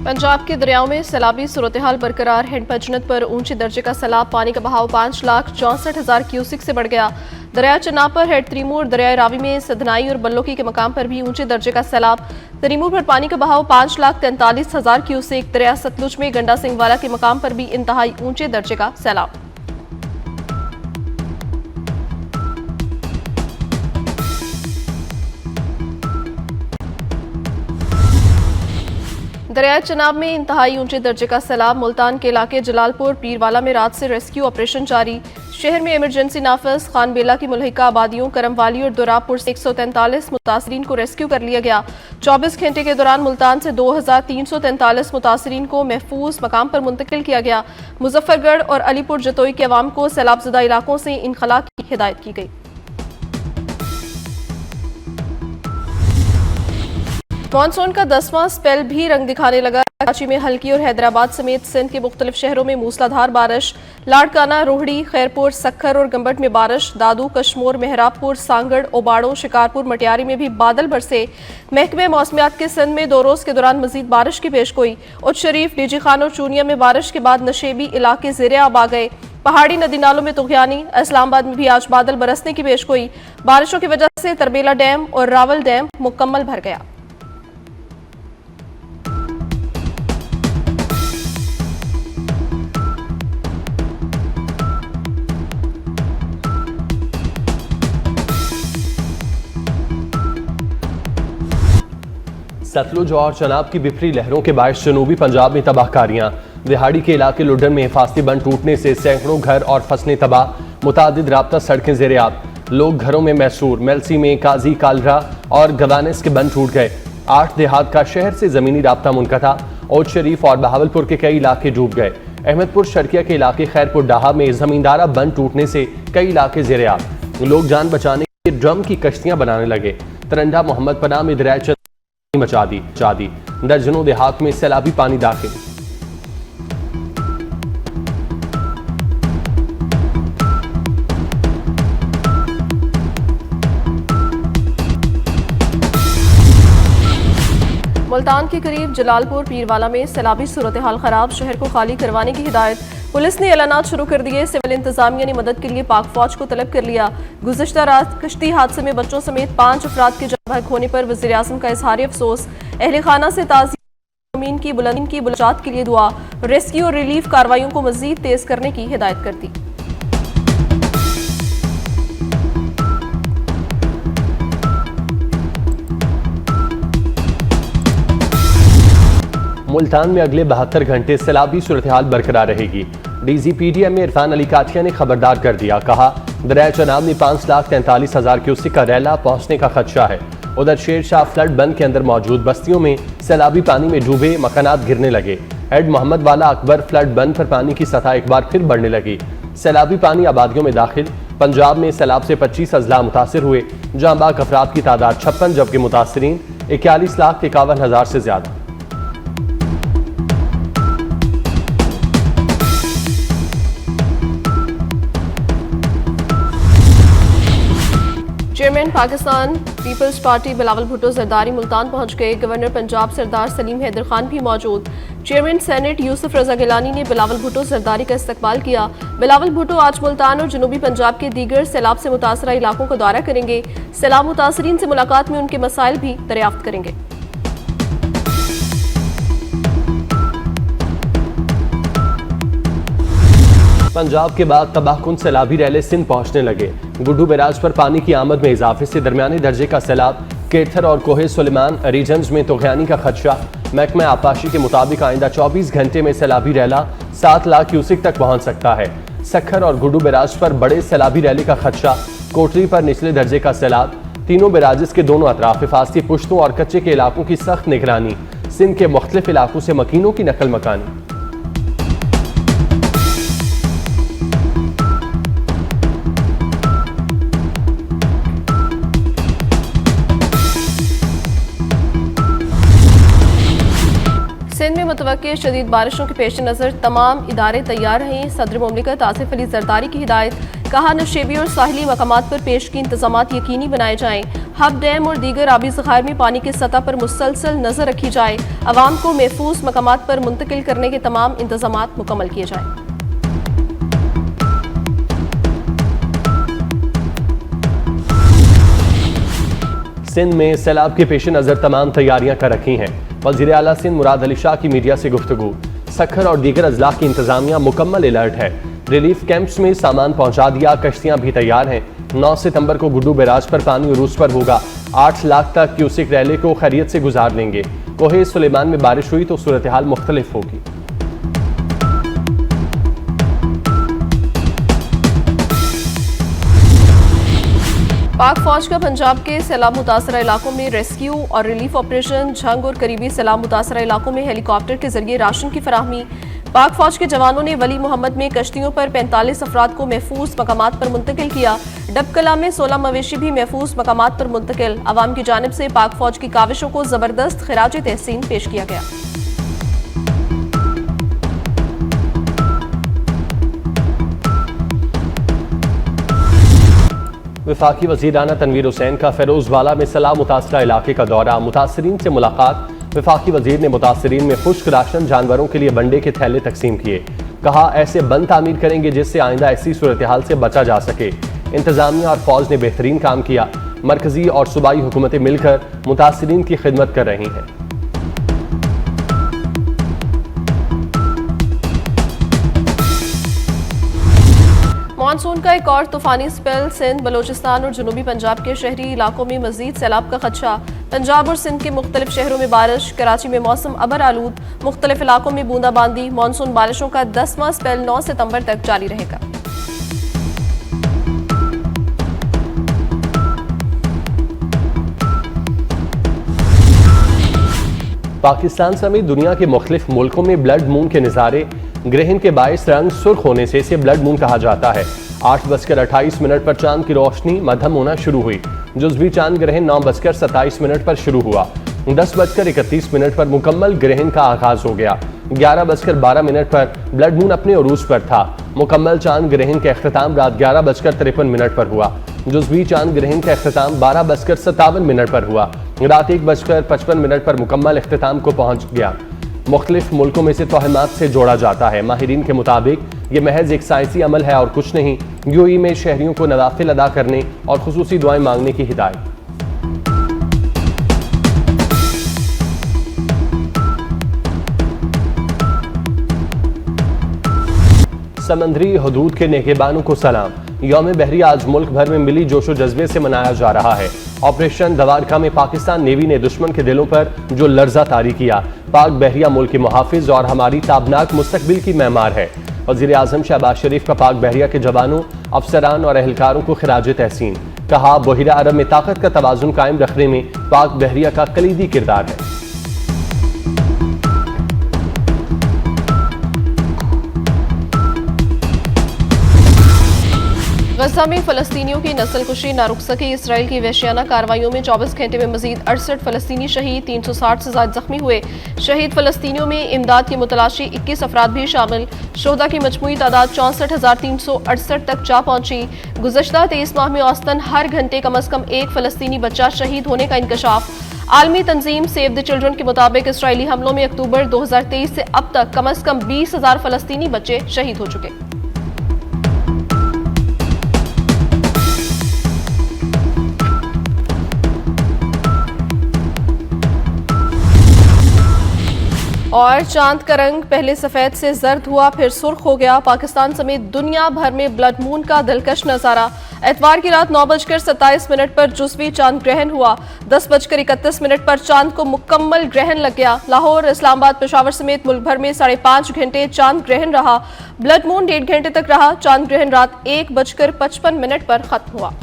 पंजाब के दरियाओं में सैलाबी सूरत हाल बरकरार। हिंड पंजनत पर ऊंचे दर्जे का सैलाब, पानी का बहाव 5,64,000 क्यूसिक से बढ़ गया। दरिया चनाब पर हेड तरीमूर, दरिया रावी में सदनाई और बल्लोकी के मकाम पर भी ऊंचे दर्जे का सैलाब। तरीमूर पर पानी का बहाव 5,43,000 क्यूसिक। दरिया सतलुज में गंडा सिंह वाला के मकाम पर भी इंतहाई ऊंचे दर्जे का सैलाब। दरिया चनाब में इंतहाई ऊंचे दर्जे का सैलाब। मुल्तान के इलाके जलालपुर पीरवाला में रात से रेस्क्यू ऑपरेशन जारी। शहर में इमरजेंसी नाफज। खानबेला की मुल्हिका आबादियों करमवाली और दुरापुर से 143 मुतासरीन को रेस्क्यू कर लिया गया। 24 घंटे के दौरान मुल्तान से 2,343 मुतासरीन को महफूज मकाम पर मुंतकिल किया गया। मुजफ्फरगढ़ और अलीपुर जतोई के अवाम को सैलाबजदा इलाकों से इनखला की हिदायत की गई। मानसून का 10वां स्पेल भी रंग दिखाने लगा। कराची में हल्की और हैदराबाद समेत सिंध के मुख्तलिफ शहरों में मूसलाधार बारिश। लाड़काना, रोहड़ी, खैरपुर, सक्खर और गंबट में बारिश। दादू, कश्मोर, मेहराबपुर, सांगड़, ओबाड़ो, शिकारपुर, मटियारी में भी बादल बरसे। महकमे मौसमियात के सिंध में 2 रोज के दौरान मजीद बारिश की पेशगोई। उच्च शरीफ, डीजी खान और चूनिया में बारिश के बाद नशेबी इलाके ज़ेरे आब आ गए। पहाड़ी नदी नालों में तुगयानी। इस्लामाबाद में भी आज बादल बरसने की पेशगोई। बारिशों की वजह से तरबेला डैम और रावल डैम मुकम्मल भर गया। सतलुज और चनाब की बिफरी लहरों के बायस जनूबी पंजाब में तबाहकारियां। दिहाड़ी के इलाके लुडन में हिफाजती बंद टूटने से सैकड़ों घर और फसलें तबाह। मुतादिद राब्ता सड़कें ज़ेरे आब। लोग घरों में मैसूर। मेलसी में काजी कालरा और गवानिस के बंद टूट गए। 8 देहात का शहर से ज़मीनी राब्ता मुनक़ता। उच्च शरीफ और बहावलपुर के कई इलाके डूब गए। अहमदपुर शर्किया के इलाके खैरपुर डाहा में ज़मींदारा बंद टूटने से कई इलाके ज़ेरे आब। लोग जान बचाने के लिए ड्रम की कश्तियां बनाने लगे। तरंडा मोहम्मद पनाह में दरिया मचा दी। दर्जनों देहात में सैलाबी पानी दाखिल। मुल्तान के करीब जलालपुर पीरवाला में सैलाबी सूरत हाल खराब। शहर को खाली करवाने की हिदायत। पुलिस ने ऐलानात शुरू कर दिए। सिविल इंतजामिया ने मदद के लिए पाक फौज को तलब कर लिया। गुज़िश्ता रात कश्ती हादसे में बच्चों समेत 5 अफराद के जान बहक होने पर वज़ीर आज़म का इज़हार अफसोस। अहले खाना से ताज़ीम की बुलंदी के लिए दुआ। रेस्क्यू और रिलीफ कार्रवाइयों को मज़ीद तेज करने की हिदायत कर दी। मुल्तान में अगले 72 घंटे सैलाबी सूरत हाल बरकरार रहेगी। DGPDM में इरफान अली काठिया ने खबरदार कर दिया। कहा, दरिया चनाब में 5,43,000 क्यूसिक का रैला पहुंचने का खदशा है। उधर शेर शाह फ्लड बंद के अंदर मौजूद बस्तियों में सैलाबी पानी में डूबे, मकानात गिरने लगे। हेड मोहम्मद वाला अकबर फ्लड बंद पर पानी की सतह एक बार फिर बढ़ने लगी। सैलाबी पानी आबादियों में दाखिल। पंजाब में सैलाब से 25 अजला मुतासर हुए। जाँ बाग अफराद की तादाद 56, जबकि मुतासरीन 41,51,000 से ज्यादा। Chairman Pakistan peoples party Bilawal Bhutto Zardari Multan पहुंच गए। गवर्नर पंजाब सरदार सलीम हैदर खान भी मौजूद। चेयरमैन सेनेट यूसुफ रजा गिलानी ने बिलावल भुट्टो जरदारी का इस्तकबाल किया। बिलावल भुट्टो आज मुल्तान और जनूबी पंजाब के दीगर सैलाब से मुतासरा इलाकों का दौरा करेंगे। सैलाब मुतासरीन से मुलाकात में उनके मसाइल भी दरियाफ्त करेंगे। पंजाब के बाद तबाहकुन सैलाबी रैले सिंध पहुंचने लगे। गुड्डू बैराज पर पानी की आमद में इजाफे से दरमियाने दर्जे का सैलाब। केथर और कोहे सुलेमान रीजन्स में तुगयानी का खदशा। महकमा आबपाशी के मुताबिक आइंदा 24 घंटे में सैलाबी रैला 7 लाख क्यूसिक तक पहुंच सकता है। सक्खर और गुड्डू बैराज पर बड़े सैलाबी रैले का खदशा। कोटरी पर निचले दर्जे का सैलाब। तीनों बैराजेस के दोनों अतराफ हिफाजती पुश्तों और कच्चे के इलाकों की सख्त निगरानी। सिंध के मुख्तलिफ इलाकों से मकीनों की नकल मकानी। सिंध में मुतवक्के शदीद बारिशों के पेश नज़र तमाम इदारे तैयार रहें। सदर मुमलिकत आसिफ अली जरदारी की हिदायत। कहा, नशेबी और साहिली मकामात पर पेश की इंतजामात यकीनी बनाए जाएं। हब डैम और दीगर आबी ज़खायर में पानी की सतह पर मुसलसल नजर रखी जाए। अवाम को महफूज मकामात पर मुंतकिल करने के तमाम इंतजामात मुकम्मल किए जाएं। सिंध में सैलाब के पेश नज़र तमाम तैयारियां कर रखी हैं। वज़ीर आला सिंध मुराद अली शाह की मीडिया से गुफ्तगू। सखर और दीगर अजला की इंतजामिया मुकम्मल अलर्ट है। रिलीफ कैंप्स में सामान पहुंचा दिया, कश्तियां भी तैयार हैं। 9 सितंबर को गुड्डू बैराज पर पानी उरूज पर होगा। 8 लाख तक क्यूसिक रैली को खैरियत से गुजार लेंगे। कोहे सुलेमान में बारिश हुई तो सूरत हाल मुख्तलिफ होगी। पाक फौज का पंजाब के सैलाब मुतासरा इलाकों में रेस्क्यू और रिलीफ ऑपरेशन। झंग और करीबी सैलाब मुतासरा इलाकों में हेलीकॉप्टर के जरिए राशन की फराहमी। पाक फौज के जवानों ने वली मोहम्मद में कश्तियों पर 45 अफराद को महफूज मकामात पर मुंतकिल किया। डबकला में 16 मवेशी भी महफूज मकामात पर मुंतकिल। अवाम की जानिब से पाक फौज की काविशों को जबरदस्त खिराज तहसीन पेश किया गया। वफाकी वज़ीर आना तनवीर हुसैन का फेरोजवाला में सैलाब मुतासरा इलाके का दौरा। मुतासरीन से मुलाकात। वफाकी वज़ीर ने मुतासरीन में खुश्क राशन, जानवरों के लिए बंडे के थैले तकसीम किए। कहा ऐसे बंद तामीर करेंगे जिससे आइंदा ऐसी सूरत हाल से बचा जा सके। इंतजामिया और फौज ने बेहतरीन काम किया। मरकजी और सूबाई हुकूमतें मिलकर मुतासरीन की खिदमत कर रही हैं। मानसून का एक और तूफानी स्पेल। सिंध, बलोचिस्तान और जनूबी पंजाब के शहरी इलाकों में मजीद सैलाब का खदशा। पंजाब और सिंध के मुख्तलिफ शहरों में बारिश। कराची में मौसम अबर आलूद। मुख्तलिफ इलाकों में बूंदाबांदी। मानसून बारिशों का 10वां स्पेल 9 सितंबर तक जारी रहेगा। पाकिस्तान समेत दुनिया के मुख्तलिफ मुल्कों में ब्लड मून के नज़ारे। ग्रहण के बायस रंग सुर्ख होने से इसे ब्लड मून कहा जाता है। 8:28 पर चांद की रोशनी मध्यम होना शुरू हुई। जुज़वी चांद ग्रहण 9:27 पर शुरू हुआ। 10:31 पर मुकम्मल ग्रहण का आगाज हो गया। 11:12 पर ब्लड मून अपने उरूज पर था। मुकम्मल चांद ग्रहण का अख्ताम रात 11:53 पर हुआ। जुज़वी चांद ग्रहण का अख्ताम 12:57 पर हुआ। रात 1:55 पर मुकम्मल अख्ताम को पहुंच गया। मुख्तलिफ मुल्कों में से तोहमात से जोड़ा जाता है। माहिरीन के मुताबिक ये महज एक साइंसी अमल है और कुछ नहीं। यूएई में शहरियों को नवाफिल अदा करने और खुसूसी दुआएं मांगने की हिदायत। समंदरी हदूद के नेकेबानों को सलाम। यौम बहरी आज मुल्क भर में मिली जोशो जज्बे से मनाया जा रहा है। ऑपरेशन दवारका में पाकिस्तान नेवी ने दुश्मन के दिलों पर जो लर्जा तारी किया। पाक बहरिया मुल्क के मुहाफिज और हमारी ताबनाक मुस्तकबिल की मैमार है। वज़ीर आज़म शहबाज शरीफ का पाक बहरिया के जवानों, अफसरान और एहलकारों को खिराज तहसीन। कहा बहिरा अरब में ताकत का तवाज़ुन कायम रखने में पाक बहरिया का कलीदी किरदार है। गजा में फ़लस्तीनियों की नस्लकुशी ना रुक सकी। इसराइल की वहशियाना कार्रवाइयों में 24 घंटे में मजीद 68 फ़लस्तीनी शहीद, 360 से ज़्यादा जख्मी हुए। शहीद फ़लस्तीनियों में इमदाद की मुतलाशी 21 अफराद भी शामिल। शोहदा की मजमूई तादाद 64,368 तक जा पहुंची। गुज़श्ता 23 माह में औसतन हर घंटे कम अज़ कम एक फ़लस्तीनी बच्चा शहीद होने का इंकशाफ। आलमी तंजीम सेव द चिल्ड्रन के मुताबिक इसराइली हमलों में अक्टूबर 2023 से अब तक कम अज़ कम 20,000 फ़लस्तीनी बच्चे शहीद हो चुके। और चांद का रंग पहले सफेद से जर्द हुआ, फिर सुर्ख हो गया। पाकिस्तान समेत दुनिया भर में ब्लड मून का दिलकश नजारा। एतवार की रात 9:27 पर जुज़वी चांद ग्रहण हुआ। 10:31 पर चांद को मुकम्मल ग्रहण लग गया। लाहौर, इस्लामाबाद, पेशावर समेत मुल्क भर में 5.5 घंटे चांद ग्रहण रहा। ब्लड मून 1.5 घंटे तक रहा। चांद ग्रहण रात 1:55 पर खत्म हुआ।